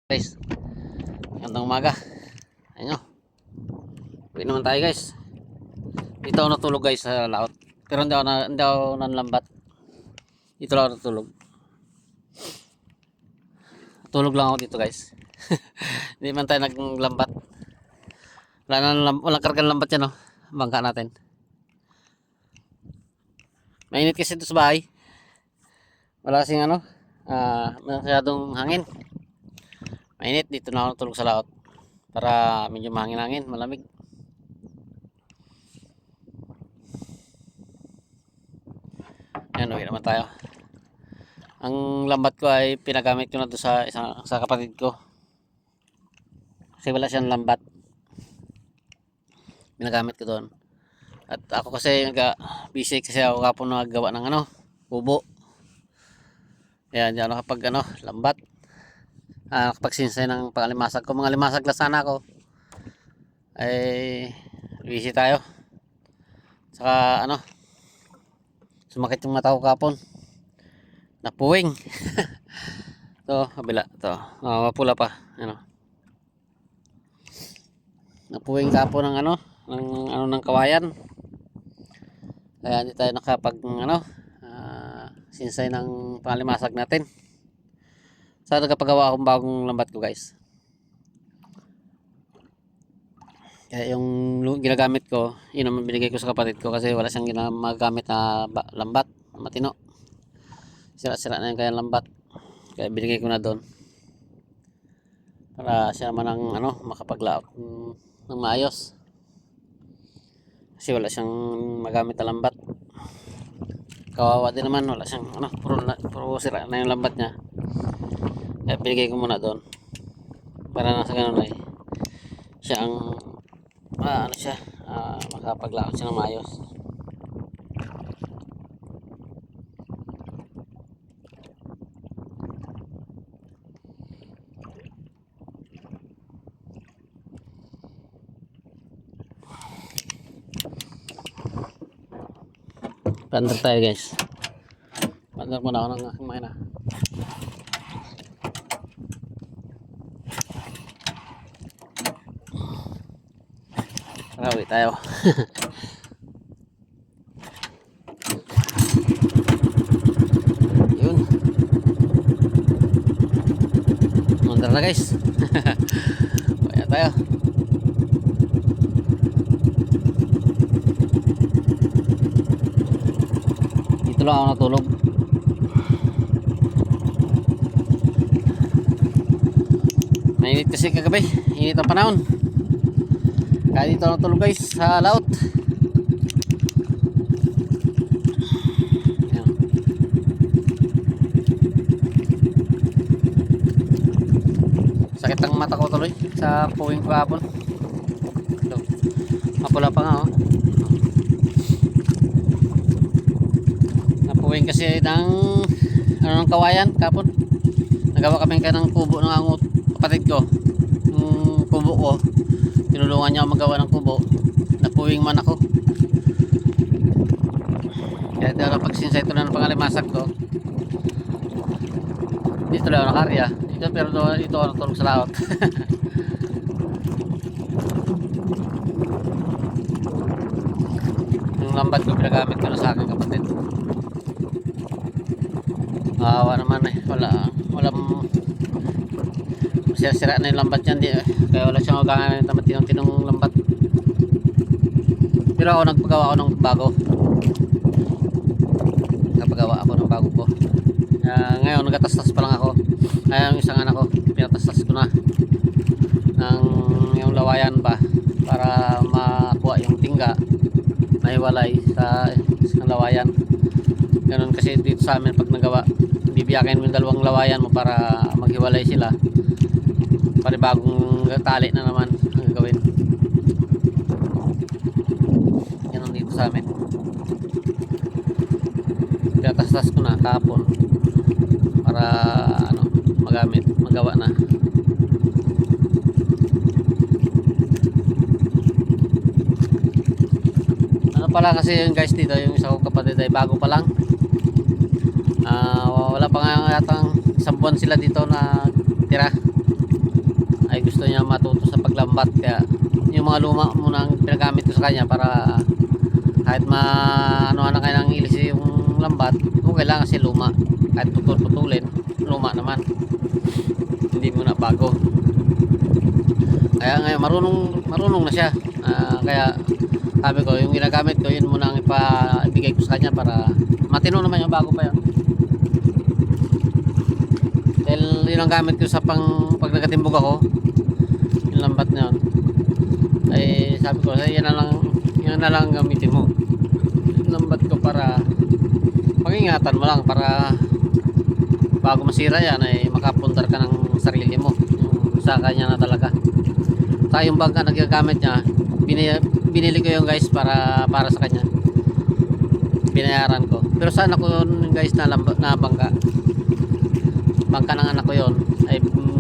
Guys, gandang umaga. Ayun o, uwi naman tayo guys. Dito ako natulog guys sa laot. Pero hindi ako nanlambat. Dito lang ako natulog. Tulog lang ako dito guys. Hindi man tayo naglambat. Walang kargang lambat yan o. Bangka natin. Mainit kasi dito sa bahay. Wala kasing masyadong hangin. Mainit, dito na ako natulog sa laot. Para medyo mahangin-hangin, malamig. Ayan, uwi naman tayo. Ang lambat ko ay pinagamit ko na doon sa kapatid ko. Kasi wala siyang lambat. Pinagamit ko doon. At ako kasi busy kasi ako kapon naggawa ng kubo. Ayan, diyan ako kapag lambat. Kapag sinsay ng pangalimasag ko. Mga limasag lang sana ako. Ay busy tayo. Saka sumakit yung mata ko kapon. Napuwing. To, kabila to. Mapula pa, Napuwing kapon ng ng kawayan. Kaya hindi tayo nakapag sinsay ng pangalimasag natin. Sana nagpagawa akong bagong lambat ko guys. Kaya yung ginagamit ko, yun naman binigay ko sa kapatid ko kasi wala siyang ginagamit na lambat, matino. Sira-sira na yung kaya lambat. Kaya binigay ko na doon. Para siya naman ang makapaglaot ng maayos. Kasi wala siyang magamit na lambat. Kawawa din naman, wala siyang puro sira na yung lambat niya. Kaya binigay ko muna doon. Para nasa ganun ay siya ang makapaglaot siya ng maayos. Pandar tayo guys. Pandar muna ako ng aking makina. Uwi tayo. Yun. Mandar na guys. Kaya tayo. Dito lang ako natulog. Mainit kasi kagabi. Init ang panahon. Kaya dito natulog guys sa laot. Ayan. Sakit ang mata ko tuloy sa puwing ko hapon. Mapula pa nga napuwing kasi ng kawayan kapon. Nagawa kami ng kubo ng kapatid ko. Yung kubo ko, tinulungan niya ako magawa ng kubo. Napuwing man ako. Kaya dito pagsinsay ito na ng pangalimasag ko. Dito lang ako nakarya. Pero dito ako natulog sa laot. Yung lambat ko pinagamit ko na sa aking kapatid. Naman walang sira-sira na yung lambat yan kaya wala siyang magamit na matinong lambat. Pero ako nagpagawa ako ng bago. Nagpagawa ako ng bago ko. Ngayon nagatastas pa lang ako. Yung isang anak ko pinatastas ko na ng yung lawayan ba para makuha yung tingga na hiwalay sa lawayan. Ganun kasi dito sa amin pag nagawa, bibiyakin mo yung dalawang lawayan mo para maghiwalay sila. Panibagong tali na naman ang gagawin. Ganun dito sa amin. Pinatastas ko na kahapon para magawa na. Pala kasi yung guys dito, yung isa kong kapatid ay bago pa lang. Wala pa nga yatang isang buwan sila dito na tira. gusto niya matuto sa paglambat, kaya yung mga luma muna ang pinagamit ko sa kanya para kahit ano na kayo ng ilis yung lambat, okay lang kasi luma, kahit putulin luma naman, hindi muna bago. Kaya ngayon marunong na siya. Kaya sabi ko yung ginagamit ko yun muna ang ibigay ko sa kanya para matino naman yung bago pa yun. Dahil yun ang gamit ko sa pag nagatimbog ako, yung lambat na yun, ay sabi ko yan na lang gamitin mo yung lambat ko para pag-ingatan mo lang, para bago masira yan ay makapundar ka ng sarili mo yung sa kanya na talaga. Sa yung bangka na nagagamit niya, binili ko yung guys para sa kanya, binayaran ko. Pero saan ako yun guys na bangka ng anak ko yun, ay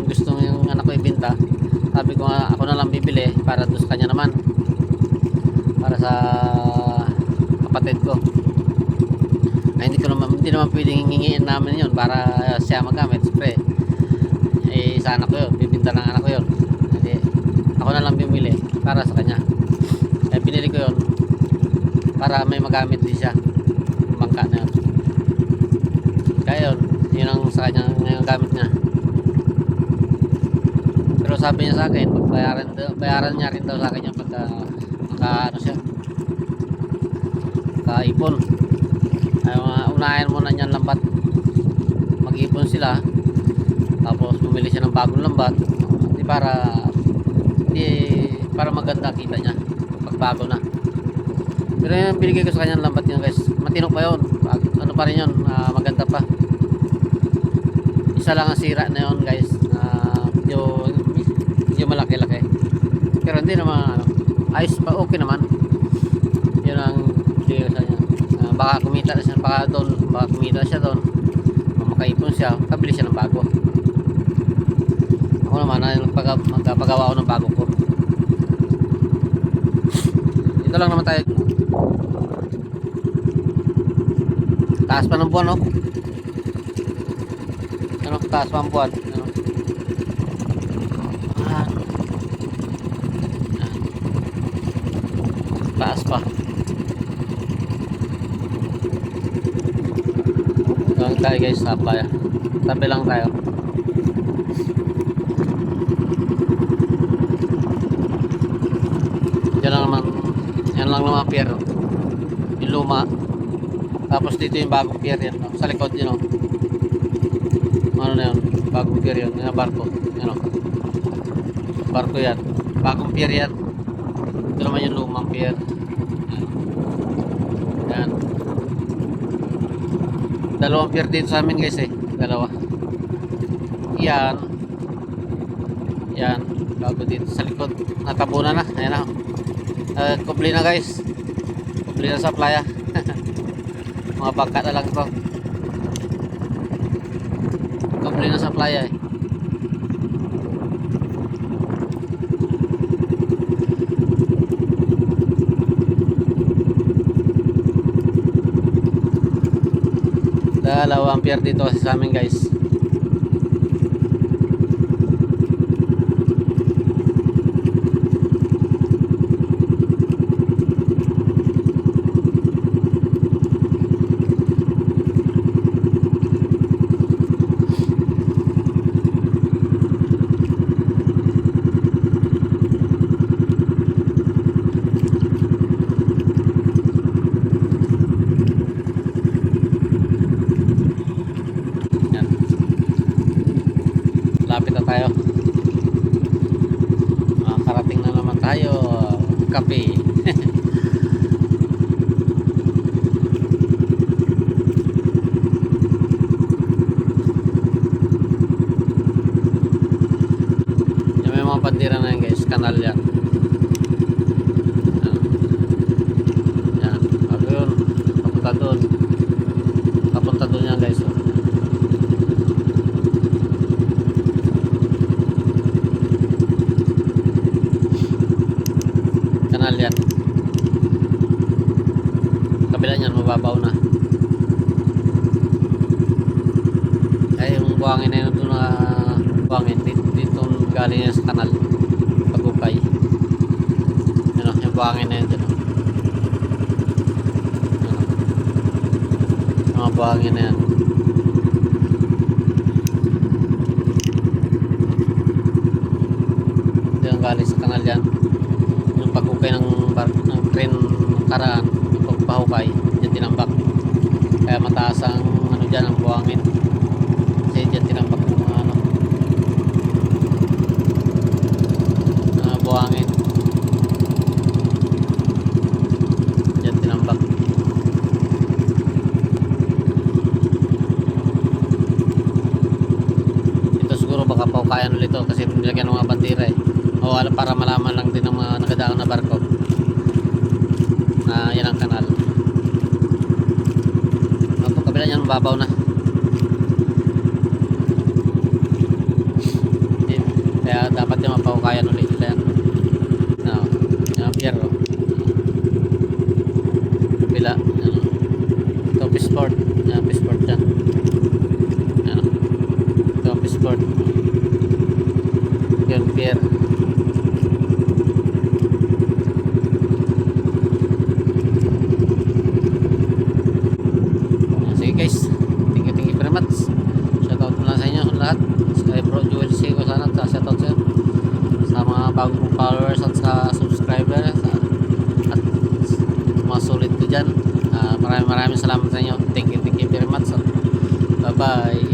gusto yung anak ko ibenta. Sabi ko nga ako na lang bibili para doon sa kanya naman, para sa kapatid ko. Ay hindi naman pwedeng hingiin namin yun para siya magamit. Siyempre sa anak ko yun, bibenta ng anak ko yun, hindi ako na lang bibili para sa kanya. Ay binili ko yun para may magamit din siya yung bangka na yun. Kaya yun ang sa kanya yung gamit niya. Pero sabi niya sa akin, bayaran niya rin daw sa akin yung pagka ano siya, kaipon. Ay unahin muna niyan lambat, mag-ipon sila, tapos bumili siya ng bagong lambat, para maganda kita niya pag bago na. Pero yung binigay ko sa kanya lambat yun guys, matino pa yun, ano pa rin yun, maganda pa. Isa lang ang sira na yun guys, medyo malaki-laki, pero hindi naman ayos pa, okay naman. Yun ang binigay ko sa kanya. Baka kumita siya doon, makaipon siya, kabili siya ng bago. Ako naman magpagawa ako ng bago ko. Dito lang naman tayo. Taas pa ng buwan, no? Taas pa ng buwan, ano? Taas pa. Lang tayo guys, tabi lang tayo. Yan lang naman pier, yung luma. Tapos dito yung bagong pier yan, no? Sa likod yun, no? Ano na yun, bagong pier yun, yung barko yun, no? Barko yan, bagong pier yan. Ito naman yung lumang pier. Yan, dalawang pier dito sa amin guys, dalawa. Yan bago dito sa likod, natabunan na, ayan na. Kubli na guys, kubli na sa playa. Mga bangka na lang ito, kubli na sa playa Dalawang pier dito sa amin guys. Lapit na tayo, makakarating na naman tayo. Kape. Yung may mga bandera na yan guys, kanal yan. Yan, yun, papunta doon yan guys. Kanal yan, kabila niyan mababaw na. Ay yung buhangin na yun doon, na buhangin dito galing. galing yan sa kanal pagupay. Yan o, yung buhangin na yan dyan o. Yung mga buhangin na yan. Yan galing sa kanal yan. Yung pagupay ng crane karaan, yung pagpahukay dyan tinambak. Kaya mataas ang ano dyan, ang buhangin. Kasi dyan tinambak ng mga ano, buhangin. Dyan tinambak. Ito siguro baka paukayan ulit ito kasi nilagyan ng mga bandira eh. O alam, para malaman lang din ng mga nagadaang na barko na yan ang kanal. Ang kabila niyan babaw na. Kaya dapat yung mapaukayan ulit nila yan. Yan ang pier o. Kabila. Ito Peaceport. Yan Peaceport dyan. Yan o. Ito Peaceport. Yan pier. Sige guys, thank you very much. Shoutout mula sa inyo lahat. Kay Bro Joel C ko sana shoutout sa'yo, sa mga bagong followers at sa subscribers at mga solid ko dyan. Maraming salamat sa inyo. Thank you very much. Bye bye.